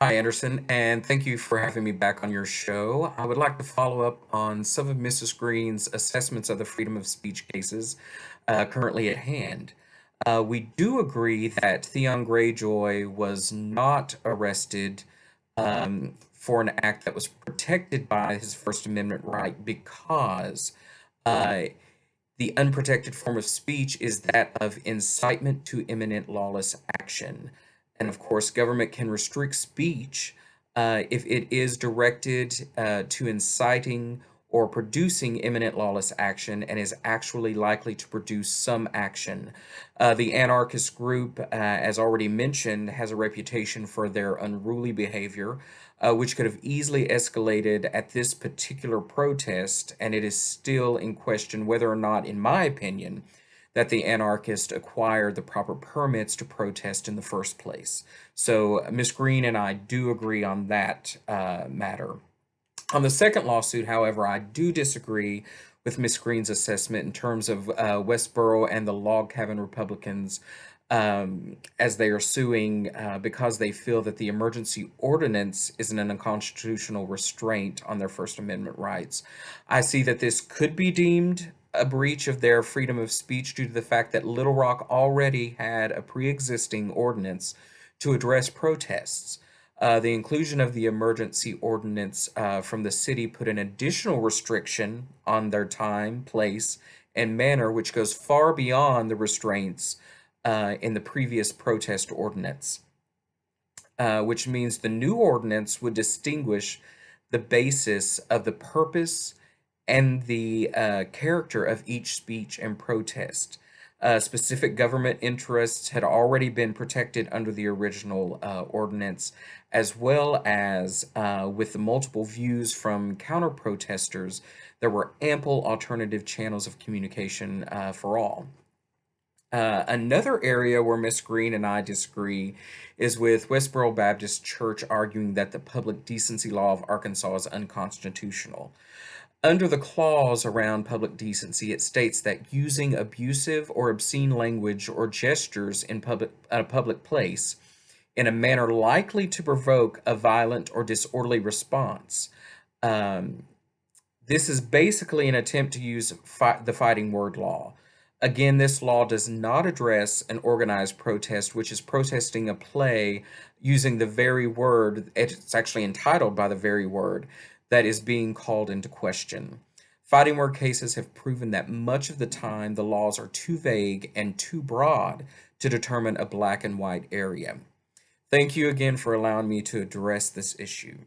Hi, Anderson, and thank you for having me back on your show. I would like to follow up on some of Mrs. Green's assessments of the freedom of speech cases currently at hand. We do agree that Theon Greyjoy was not arrested for an act that was protected by his First Amendment right because uh, the unprotected form of speech is that of incitement to imminent lawless action. And of course, government can restrict speech if it is directed to inciting or producing imminent lawless action and is actually likely to produce some action. The anarchist group, as already mentioned, has a reputation for their unruly behavior, which could have easily escalated at this particular protest, and it is still in question whether or not, in my opinion, that the anarchists acquired the proper permits to protest in the first place. So Ms. Green and I do agree on that matter. On the second lawsuit, however, I do disagree with Ms. Green's assessment in terms of Westboro and the Log Cabin Republicans as they are suing because they feel that the emergency ordinance is an unconstitutional restraint on their First Amendment rights. I see that this could be deemed a breach of their freedom of speech due to the fact that Little Rock already had a pre-existing ordinance to address protests. The inclusion of the emergency ordinance from the city put an additional restriction on their time, place, and manner, which goes far beyond the restraints in the previous protest ordinance, which means the new ordinance would distinguish the basis of the purpose and the character of each speech and protest. Specific government interests had already been protected under the original ordinance, as well as with the multiple views from counter protesters, there were ample alternative channels of communication for all. Another area where Miss Green and I disagree is with Westboro Baptist Church arguing that the public decency law of Arkansas is unconstitutional. Under the clause around public decency, it states that using abusive or obscene language or gestures in a public place in a manner likely to provoke a violent or disorderly response. Um, this is basically an attempt to use the fighting word law. Again, this law does not address an organized protest, which is protesting a play using the very word, it's actually entitled by the very word, that is being called into question. Fighting word cases have proven that much of the time the laws are too vague and too broad to determine a black and white area. Thank you again for allowing me to address this issue.